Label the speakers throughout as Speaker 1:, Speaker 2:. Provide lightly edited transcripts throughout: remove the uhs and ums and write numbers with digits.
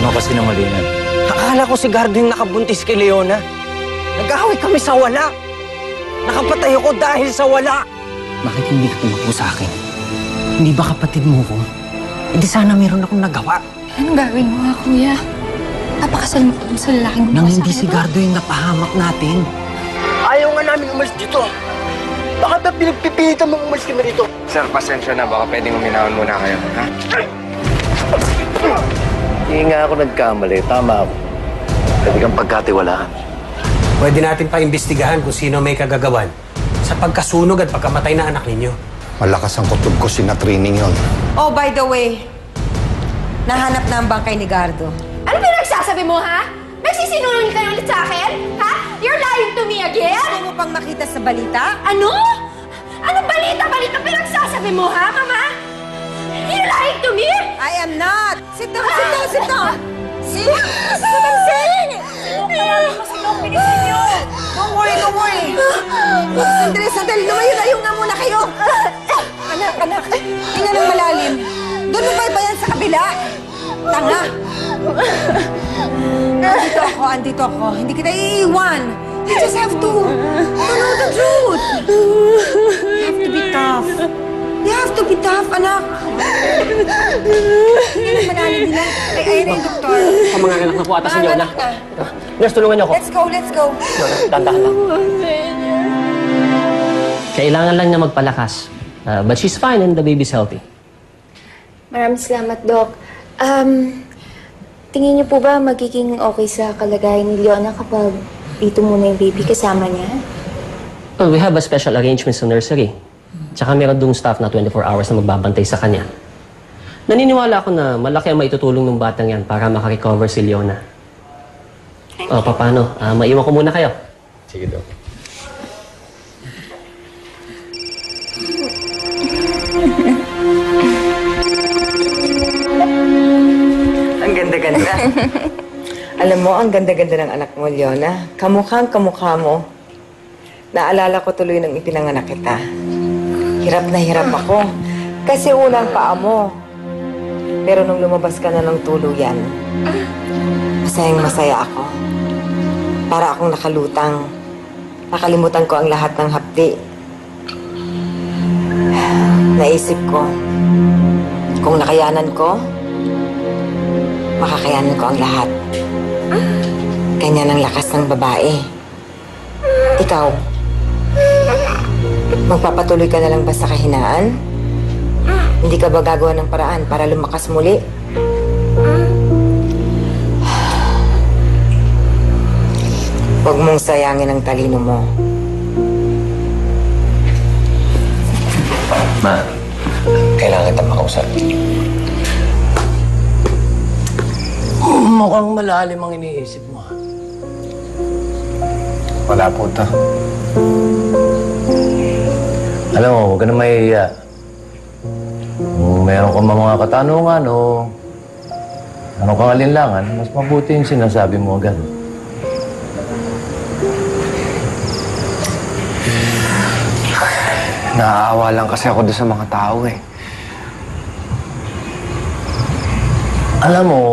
Speaker 1: mo kasi nangalingan.
Speaker 2: Akala ko si Gardo yung nakabuntis kay Leona. Nag-away kami sa wala. Nakapatay ako dahil sa wala. Bakit hindi ka tumakbo sa akin? Hindi ba kapatid mo ko? Hindi sana meron akong nagawa.
Speaker 3: Anong gagawin mo nga, kuya? Napakasal mo kung sa lalaking
Speaker 2: Nang hindi si Gardo yung napahamak natin.
Speaker 4: Ayaw nga namin umalis dito. Baka ba pinagpipilitan mong umalis kami rito?
Speaker 5: Sir, pasensya na. Baka pwedeng uminahon muna kayo, ha? Hindi nga ako nagkamali. Tama ako. Pwede kang pagkatiwalaan.
Speaker 6: Pwede natin pa-imbestigahan kung sino may kagagawan sa pagkasunog at pagkamatay na anak ninyo.
Speaker 7: Malakas ang kutob ko, sinatraining yon.
Speaker 8: Oh, by the way, nahanap na ang bangkay ni Gardo.
Speaker 3: Ano pinagsasabi mo, ha? Nagsisinungaling ka ulit sa akin? Ha? You're lying to me again?
Speaker 8: Gusto mo pang makita sa balita?
Speaker 3: Ano? Ano balita pinagsasabi mo, ha, Mama? You're lying to me?
Speaker 8: I am not! Sit down, sit down, sit down! Sit down!
Speaker 3: What I'm saying?
Speaker 8: Don't worry, don't worry! Sandali, sandali! Lumayo-layo nga muna kayo! Anak, anak! Hinga ng malalim! Doon mo ba yan sa kabila? Tanga! Andito ako. Hindi kita iiwan. You just have to know the truth. You have to be tough. You have to be tough, anak. Hinga ng malalim nila. Ayun na yung doktor.
Speaker 2: Mga anak na po ata si Leona. Nurse, tulungan niyo ako.
Speaker 8: Let's go, let's go.
Speaker 2: Dandahan lang.
Speaker 9: Kailangan lang niya magpalakas. But she's fine and the baby's healthy.
Speaker 10: Maraming salamat, Doc. Tingin niyo po ba magiging okay sa kalagayan ni Leona kapag dito muna yung baby kasama niya?
Speaker 9: Well, we have a special arrangement sa nursery. Tsaka meron dong staff na 24 hours na magbabantay sa kanya. Naniniwala ako na malaki ang maitutulong ng batang yan para makarecover si Leona. O, paano? Maiwan ko muna kayo.
Speaker 5: Sige, Doc.
Speaker 8: Ang ganda-ganda. Alam mo, ang ganda-ganda ng anak mo, Leona. Kamukhang-kamukha mo. Naalala ko tuloy nang ipinanganak kita. Hirap na hirap ako. Kasi unang paa mo. Pero nung lumabas ka na ng tuluyan, masayang-masaya ako. Para akong nakalutang. Nakalimutan ko ang lahat ng hapdi. Naisip ko, kung nakayanan ko, makakayanan ko ang lahat. Ganyan ang lakas ng babae. Ikaw, magpapatuloy ka na lang ba sa kahinaan? Hindi ka ba gagawa ng paraan para lumakas muli? Huwag mong sayangin ang talino mo.
Speaker 5: Ma, kailangan kita makausap.
Speaker 6: Mukhang malalim ang iniisip mo.
Speaker 5: Wala po ito. Alam mo, huwag ka na mahihiya. Kung meron ka mga katanungan o ano kang alinlangan, mas mabuti yung sinasabi mo agad. Naaawa lang kasi ako doon sa mga tao eh. Alam mo,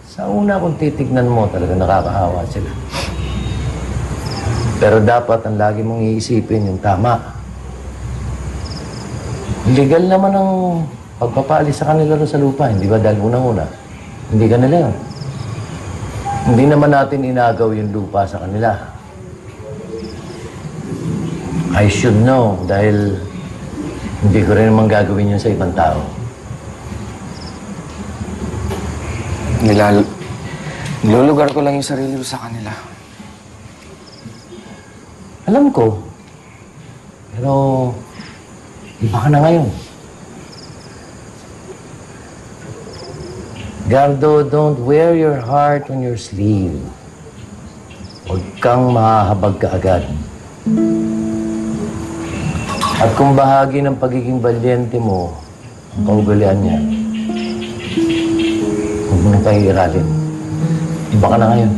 Speaker 5: sa una kung titignan mo, talaga nakakaawa sila. Pero dapat ang lagi mong iisipin yung tama. Legal naman ang pagpapaalis sa kanila sa lupa, hindi ba? Dahil unang-una, hindi kanila yun. Hindi naman natin inagaw yung lupa sa kanila. I should know dahil hindi ko rin naman gagawin yun sa ibang tao. Nilulugar ko lang yung sarili ko sa kanila. Alam ko. Pero iba ka na ngayon. Gardo, don't wear your heart on your sleeve. Huwag kang mahahabag ka agad. At kung bahagi ng pagiging balyente mo, ang kaugalian niya, huwag mo nang pahihiralin. Iba ka na ngayon.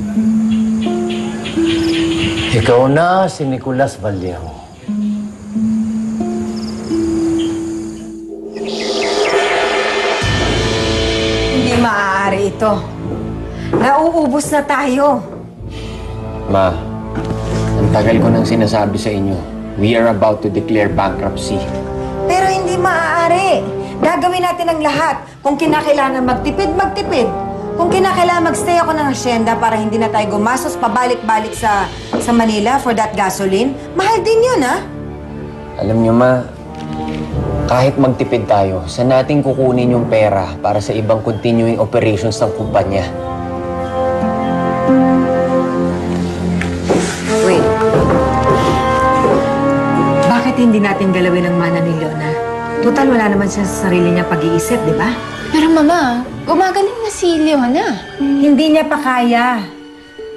Speaker 5: Ikaw na si Nicolas Vallejo.
Speaker 8: Hindi maaari ito. Nauubos na tayo.
Speaker 2: Ma, ang tagal ko nang sinasabi sa inyo, we are about to declare bankruptcy.
Speaker 8: Pero hindi maaari. Gagawin natin ang lahat. Kung kinakailangan magtipid, magtipid. Kung kinakailangan magstay ako ng asyenda para hindi na tayo gumastos pabalik-balik sa Manila for that gasoline, mahal din yun, ha?
Speaker 2: Alam niyo, Ma, kahit magtipid tayo, saan natin kukunin yung pera para sa ibang continuing operations ng kumpanya?
Speaker 8: Wait. Bakit hindi natin galawin ang mana ni Leona? Total, wala naman siya sa sarili niyang pag-iisip, di ba?
Speaker 3: Pero Mama, gumagaling na si Leona.
Speaker 8: Hindi niya pa kaya.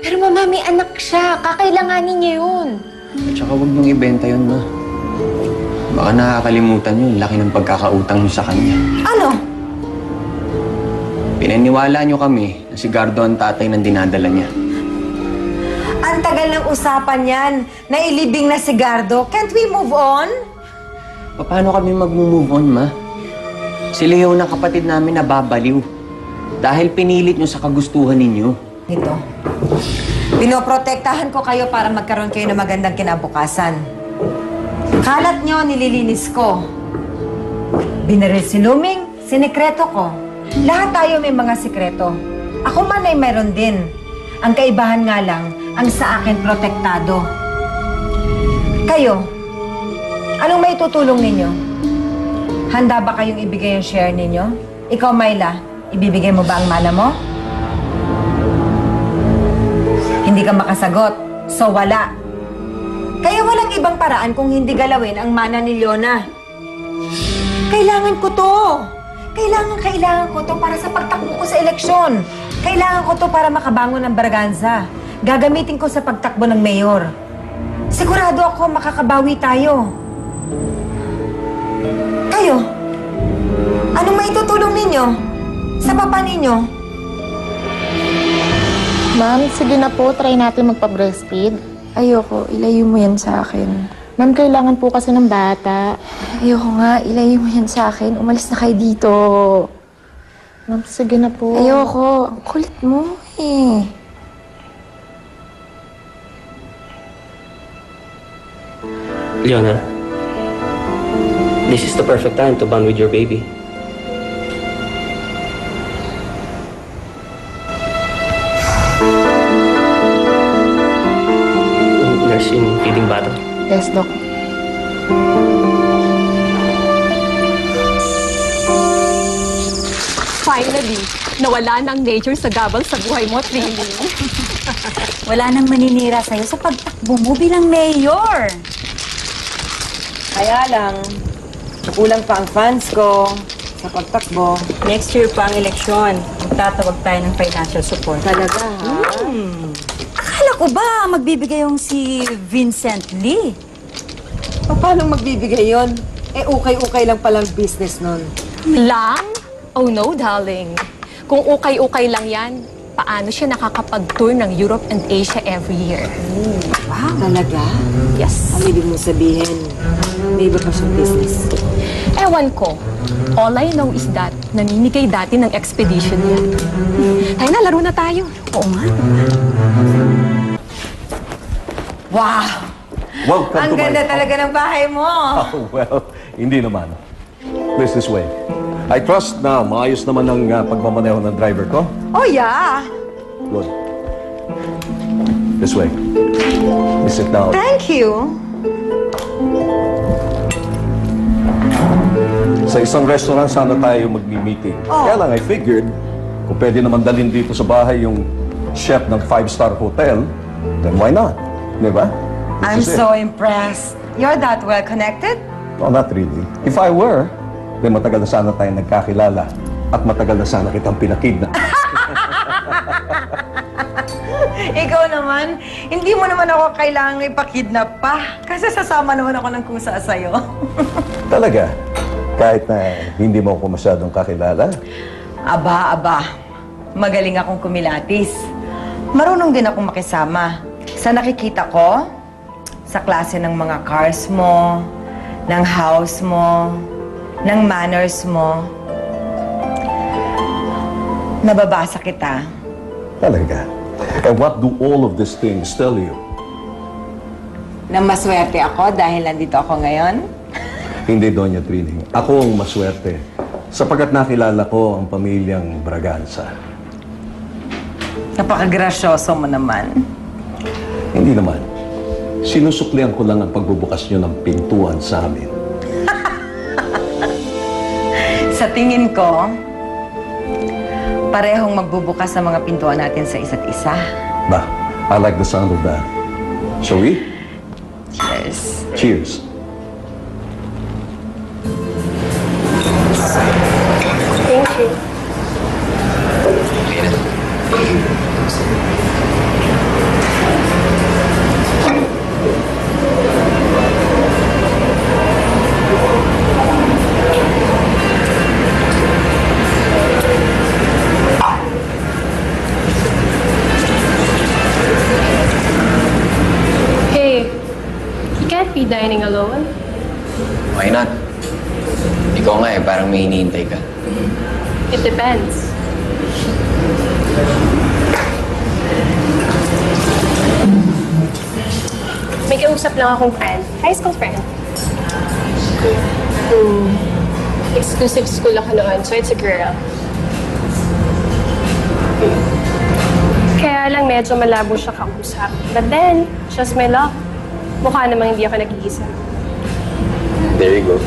Speaker 3: Pero Mama, may anak siya. Kakailanganin niya yun.
Speaker 2: At saka huwag niyong ibenta yun, Ma. Baka nakakalimutan niyo yung laki ng pagkakautang niyo sa kanya.
Speaker 8: Ano?
Speaker 2: Pinaniwala niyo kami na si Gardo ang tatay ng dinadala niya.
Speaker 8: Ang tagal ng usapan yan na ilibing na si Gardo. Can't we move on?
Speaker 2: Paano kami mag-move on, Ma? Si Leona, kapatid namin, nababaliw. Dahil pinilit niyo sa kagustuhan ninyo.
Speaker 8: Ito. Pinoprotektahan ko kayo para magkaroon kayo ng magandang kinabukasan. Kalat nyo, nililinis ko. Binaril si Luming, sinekreto ko. Lahat tayo may mga sikreto. Ako man ay meron din. Ang kaibahan nga lang, ang sa akin protektado. Kayo, anong may tutulong ninyo? Handa ba kayong ibigay ang share ninyo? Ikaw, Myla, ibibigay mo ba ang mana mo? Hindi ka makasagot, so wala. Kaya walang ibang paraan kung hindi galawin ang mana ni Leona. Kailangan ko to. Kailangan ko to para sa pagtakbo ko sa eleksyon. Kailangan ko to para makabangon ng Braganza. Gagamitin ko sa pagtakbo ng mayor. Sigurado ako makakabawi tayo. Kayo, anong maitutulong ninyo sa papa ninyo?
Speaker 1: Ma'am, sige na po, try natin magpa-breastfeed.
Speaker 10: Ayoko, ilayo mo yan sa akin.
Speaker 1: Ma'am, kailangan po kasi ng bata.
Speaker 10: Ayoko nga, ilayo mo yan sa akin. Umalis na kayo dito.
Speaker 1: Ma'am, sige na po.
Speaker 10: Ayoko, ang kulit mo eh.
Speaker 9: Leona, this is the perfect time to bond with your baby. Nurse, yung feeding bottle.
Speaker 1: Yes, Doc.
Speaker 3: Finally, nawala ng nature sa gabal sa buhay mo, Trini.
Speaker 8: Wala nang maninira sa'yo sa pagtakbo mo bilang mayor. Kaya lang, kulang pa ang fans ko sa pagtakbo. Next year pa ang eleksyon. Magtatawag tayo ng financial support. Talaga, ha? Akala ko ba magbibigay yung si Vincent Lee? Paano magbibigay yon? Eh, ukay-ukay lang palang business nun.
Speaker 3: Lang? Oh no, darling. Kung ukay-ukay lang yan, paano siya nakakapag-tour ng Europe and Asia every year?
Speaker 8: Wow, talaga?
Speaker 3: Yes.
Speaker 8: Ano ibig mong sabihin? May iba pa siyang business.
Speaker 3: Ewan ko. All I know is that namimigay dati ng expedition niya. Tayo na, laro na tayo.
Speaker 8: Oo nga. Wow!
Speaker 11: Welcome
Speaker 8: Ang
Speaker 11: to
Speaker 8: ganda
Speaker 11: my...
Speaker 8: talaga ng bahay mo.
Speaker 11: Oh, well, hindi naman. Please, this way. I trust na maayos naman ang pagmamaneho ng driver ko.
Speaker 8: Oh, yeah.
Speaker 11: Good. This way. Please sit down.
Speaker 8: Thank you.
Speaker 11: Sa isang restaurant sana tayo magmi-meeting.
Speaker 8: Oh.
Speaker 11: Kaya lang, I figured, kung pwede naman dalhin dito sa bahay yung chef ng 5-star hotel, then why not? Di ba?
Speaker 8: I'm
Speaker 11: This is it.
Speaker 8: so impressed. You're that well-connected?
Speaker 11: No, not really. If I were, then matagal na sana tayo nagkakilala at matagal na sana kitang pinakidnap.
Speaker 8: Ikaw naman, hindi mo naman ako kailangang ipakidnap pa. Kasi sasama naman ako ng kusa sa'yo.
Speaker 11: Talaga? Kahit na hindi mo ako masyadong kakilala?
Speaker 8: Aba. Magaling akong kumilatis. Marunong din akong makisama. Sa nakikita ko, sa klase ng mga cars mo, ng house mo, ng manners mo, nababasa kita.
Speaker 11: Talaga. And what do all of these things tell you?
Speaker 8: Na maswerte ako dahil nandito ako ngayon?
Speaker 11: Hindi, Doña Trining. Ako ang maswerte sapagkat nakilala ko ang pamilyang Braganza.
Speaker 8: Napakagrasyoso mo naman.
Speaker 11: Hindi naman. Sinusuklian ko lang ang pagbubukas nyo ng pintuan sa amin.
Speaker 8: Sa tingin ko, parehong magbubukas ang mga pintuan natin sa isa't isa.
Speaker 11: Bah, I like the sound of that. Shall we?
Speaker 8: Cheers.
Speaker 11: Cheers.
Speaker 3: Thank you. Hey, you can't be dining alone.
Speaker 2: Why not? Ikaw nga parang may hinihintay ka.
Speaker 3: It depends. May kausap lang akong friend. High school friend. Exclusive school ako noon, so it's a girl. Kaya lang medyo malabo siya kausap. But then, just my luck. Mukha namang hindi ako nag-iisa.
Speaker 2: There you go.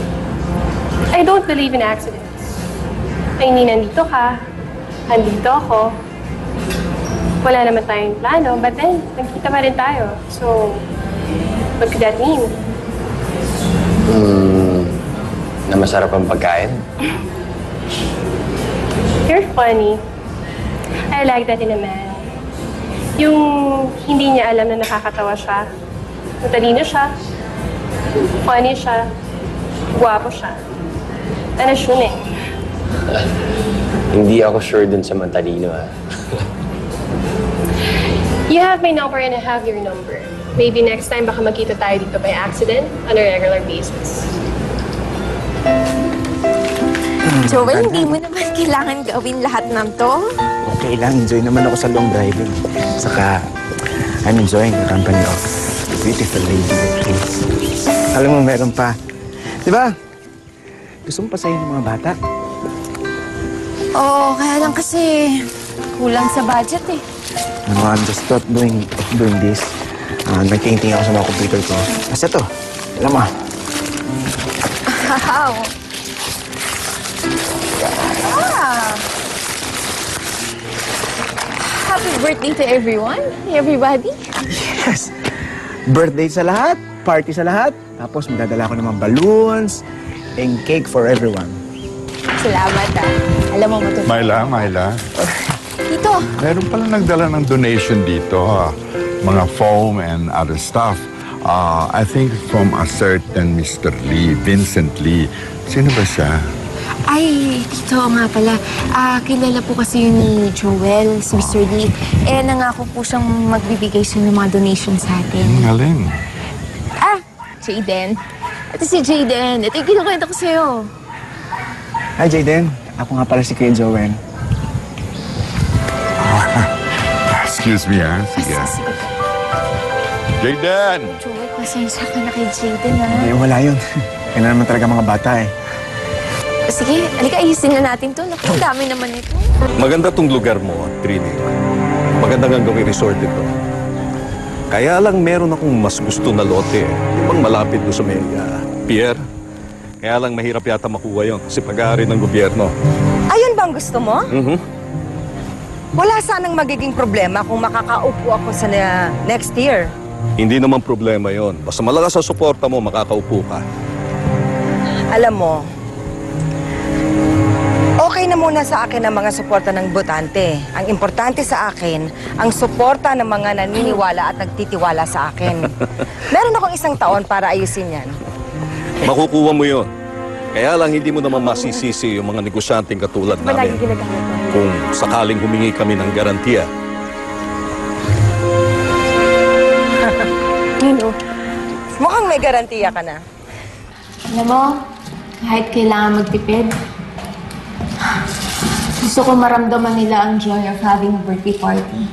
Speaker 3: I don't believe in accidents. I mean, nandito ka, andito ako. Wala naman tayong plano, but then, nagkita pa rin tayo. So, what could that mean?
Speaker 2: Na masarap ang pagkain?
Speaker 3: You're funny. I like that in a man. Yung hindi niya alam na nakakatawa siya. Matalino siya. Funny siya. Guwapo siya. Anasyon eh.
Speaker 2: Hindi ako sure dun sa matalino, ha?
Speaker 3: You have my number and I have your number. Maybe next time baka magkita tayo dito by accident on a regular basis.
Speaker 10: Joel, hindi mo naman kailangan gawin lahat ng to.
Speaker 4: Okay lang, enjoy naman ako sa long driving. Saka, I'm enjoying the company of a beautiful lady like this. Alam mo, meron pa. Di ba? Gusto mo pasayin ng mga bata?
Speaker 10: Oo, kaya lang kasi kulang sa budget eh.
Speaker 4: Ano, I'm just not doing this. Nagtingin ako sa mga computer ko. Basta to, alam mo.
Speaker 10: Wow. Happy birthday to everyone, everybody.
Speaker 4: Yes. Birthday sa lahat, party sa lahat. Tapos magdadala ko ng mga balloons and cake for everyone.
Speaker 10: Salamat Alam mo matutuwa.
Speaker 12: Myla.
Speaker 10: Dito.
Speaker 12: Meron palang nagdala ng donation dito, mga foam and other stuff. I think from a certain Mr. Lee, Vincent Lee. Sino ba siya?
Speaker 10: Ay, dito nga pala. Kilala po kasi yun ni Joel, si Mr. Lee. Nangako po siyang magbibigay siya ng mga donations sa atin.
Speaker 12: Galing.
Speaker 10: Jayden. Ito si Jayden. Ito yung kinukwento ko sa'yo.
Speaker 4: Hi, Jayden. Ako nga pala si Kuya Joel.
Speaker 12: Excuse me, ha? Sige. Jayden!
Speaker 10: Joel, pasensya ka na kay Jayden, ha?
Speaker 4: Wala yun. Kaya na naman talaga mga bata, eh.
Speaker 10: Sige, halika, ayusin na natin to. Naku, dami naman ito.
Speaker 11: Maganda tong lugar mo, Trini. Maganda nga gawing resort ito. Kaya lang meron akong mas gusto na lote. Ibang malapit doon sa may pier. Kaya lang mahirap yata makuha yun kasi pag-aari ng gobyerno.
Speaker 8: Ayun bang gusto mo?
Speaker 11: Mhm.
Speaker 8: Wala sanang magiging problema kung makakaupo ako sa next year.
Speaker 11: Hindi naman problema yon. Basta malakas sa suporta mo, makakaupo ka.
Speaker 8: Alam mo, okay na muna sa akin ang mga suporta ng botante. Ang importante sa akin, ang suporta ng mga naniniwala at nagtitiwala sa akin. Meron akong 1 taon para ayusin yan.
Speaker 11: Makukuha mo yon. Kaya lang hindi mo naman masisisi yung mga negosyanteng katulad namin kung sakaling humingi kami ng garantiya.
Speaker 8: Mukhang may garantiya ka na.
Speaker 10: Alam mo, kahit kailangan magtipid, Gusto ko maramdaman nila ang joy of having a birthday party.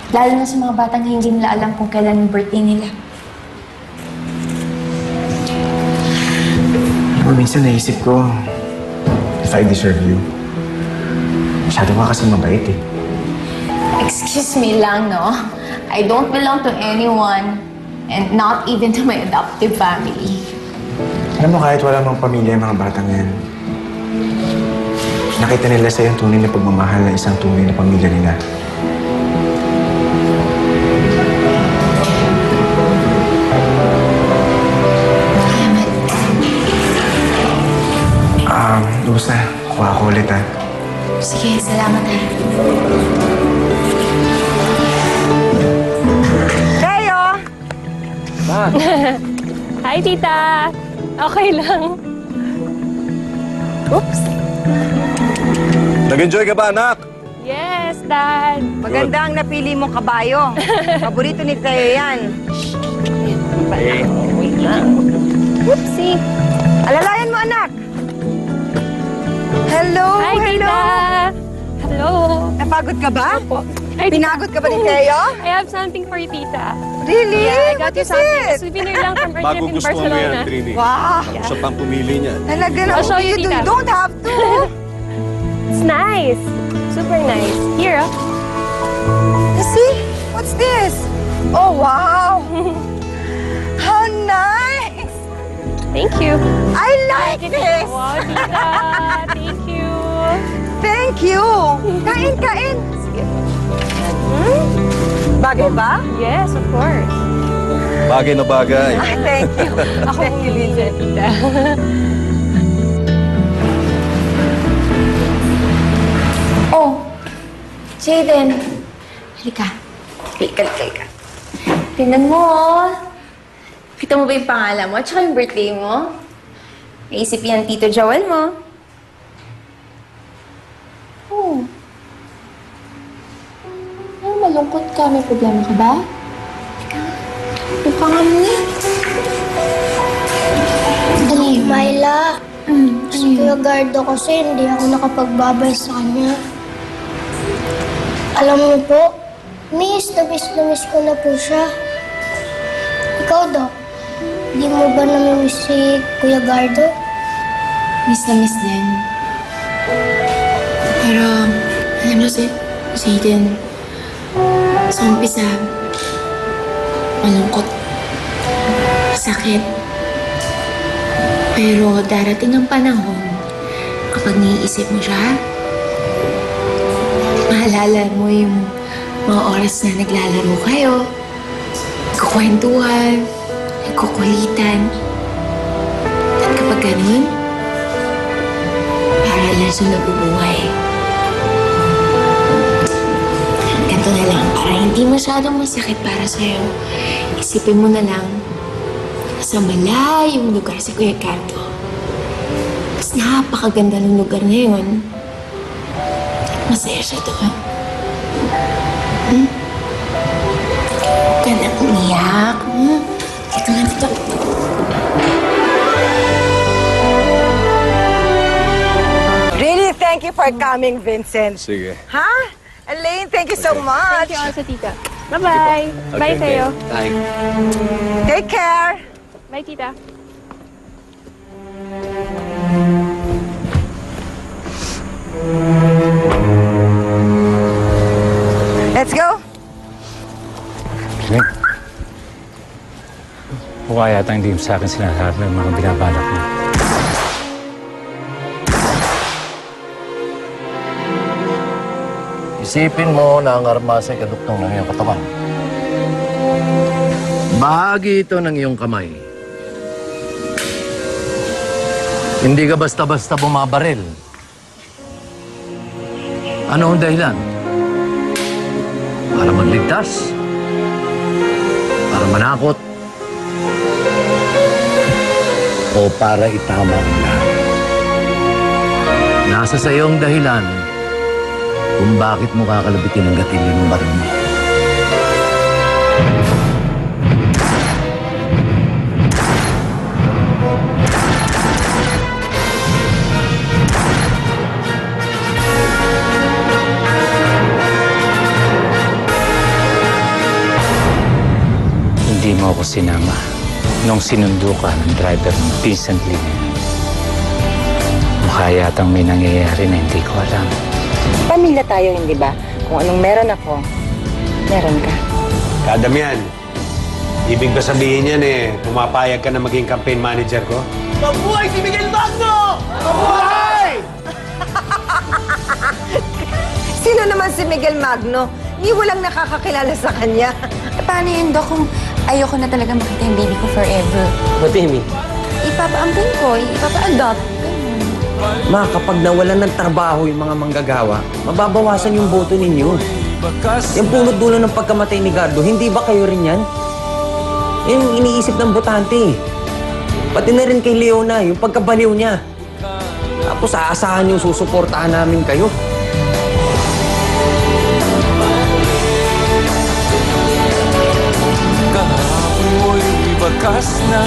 Speaker 10: Lalo na sa mga batang hindi nila alam kung kailan yung birthday nila.
Speaker 4: Minsan naisip ko, if I deserve you. Masyado ka kasi mabait eh.
Speaker 10: Excuse me lang, no? I don't belong to anyone and not even to my adoptive family.
Speaker 4: Alam mo, kahit wala mang pamilya yung mga batang yan, nakita nila sa'yo ang tunay na pagmamahal ng isang tunay na pamilya nila. Lubos na. Kuha ko ulit, ha?
Speaker 10: Sige, salamat ha.
Speaker 8: Teo!
Speaker 3: Hi, tita! Okay lang. Oops!
Speaker 11: Nag-enjoy ka ba, anak?
Speaker 3: Yes, Dad!
Speaker 8: Maganda ang napili mong kabayo. Paborito ni Teo yan.
Speaker 3: Wait lang. Oopsie!
Speaker 8: Alalayan mo, anak! Hello!
Speaker 3: Hi,
Speaker 8: hello!
Speaker 3: tita! Hello!
Speaker 8: Napagod ka ba?
Speaker 3: Opo. Ay,
Speaker 8: Pinagod ka ba ni Teo?
Speaker 3: I have something for you, tita.
Speaker 8: Really?
Speaker 3: Yeah, I got
Speaker 8: What
Speaker 3: you
Speaker 8: is
Speaker 3: something. A
Speaker 8: it?
Speaker 3: souvenir lang from our trip in
Speaker 11: Magugustuhan mo yan,
Speaker 3: Barcelona.
Speaker 11: Trini.
Speaker 8: Wow!
Speaker 11: Ako siya pang pumili niyan.
Speaker 8: Talaga na.
Speaker 3: I'll show you,
Speaker 8: You
Speaker 3: tita.
Speaker 8: don't have to.
Speaker 3: It's nice. Super nice. Here, oh.
Speaker 8: See? What's this? Oh, wow! How nice!
Speaker 3: Thank you.
Speaker 8: I like this!
Speaker 3: Wow, tita. Thank you.
Speaker 8: Thank you! Kain, kain! Bagay ba?
Speaker 3: Yes, of course.
Speaker 11: Bagay na bagay.
Speaker 8: Ah, thank you.
Speaker 3: Ako
Speaker 8: Thank you, Lizette.
Speaker 3: tita.
Speaker 10: Oh, Jaden. Halika. Halika. Tingnan mo, oh. Kita mo ba yung pangalan mo at saka yung birthday mo? Naisip yan Tito Joel mo. Oh. Ano, malungkot ka? May problema ka ba? Mukha nga mo eh. Dali.
Speaker 13: Myla, si Kuya Gardo kasi hindi ako nakapagbabay sa kanya. Alam niyo po, miss na miss ko na po siya. Ikaw, Doc, di mo ba namimiss si Kuya Gardo?
Speaker 10: Miss na miss din. Pero, alam mo si Jaden, sa umpisa, malungkot, sakit. Pero darating ang panahon, kapag naiisip mo siya, maalala mo yung mga oras na naglalaro kayo, nagkukwentuhan, nagkukulitan. At kapag ganun, para lang sa nabubuhay. Ganito na lang, para hindi masyadong masakit para sa'yo, isipin mo na lang sa malayong lugar si Kuya Gardo. Mas napakaganda ng lugar na yun. Masaya siya doon. Huwag ka na umiyak. Ito nga dito.
Speaker 8: Really, thank you for coming, Vincent.
Speaker 11: Sige.
Speaker 8: Ha? Elaine, thank you so much.
Speaker 3: Thank you also, tita. Bye-bye. Bye, Teo.
Speaker 11: Bye.
Speaker 8: Take care.
Speaker 3: Bye, tita.
Speaker 8: Let's go.
Speaker 14: Mukha yata hindi mo sa akin sinasabi ng mga binabalak mo.
Speaker 5: Isipin mo na ang armas ay kaduktong ng iyong katawan. Bahagi ito ng iyong kamay. Hindi ka basta-basta bumabaril. Ano ang dahilan? Para magligtas? Para manakot? O para itama ang lahat? Nasa sa iyong dahilan kung bakit mo kakalabitin ang gatilyo ng baril mo.
Speaker 14: sinama nung sinundo ka ng driver ng Vincent Lee na yan. Mukha yatang may nangyayari na hindi ko alam.
Speaker 8: Pamilya tayo, hindi ba? Kung anong meron ako, meron ka.
Speaker 6: Damian, ibig ba sabihin yan pumapayag ka na maging campaign manager ko?
Speaker 2: Mabuhay si Miguel Magno! Mabuhay!
Speaker 8: Sino naman si Miguel Magno? Ni walang nakakakilala sa kanya.
Speaker 10: Paano yun, Dok, kung ayoko na talaga makita yung baby ko forever?
Speaker 2: What do you mean?
Speaker 10: Ipapa-ampun ko, ipapa-adopt.
Speaker 2: Ma, kapag nawalan ng trabaho yung mga manggagawa, mababawasan yung boto ninyo. Yung punot dulo ng pagkamatay ni Gardo, hindi ba kayo rin yan? Yung iniisip ng botante. Pati na rin kay Leona, yung pagkabaliw niya. Tapos aasahan yung susuportahan namin kayo.
Speaker 15: Kahapon mo'y wakas na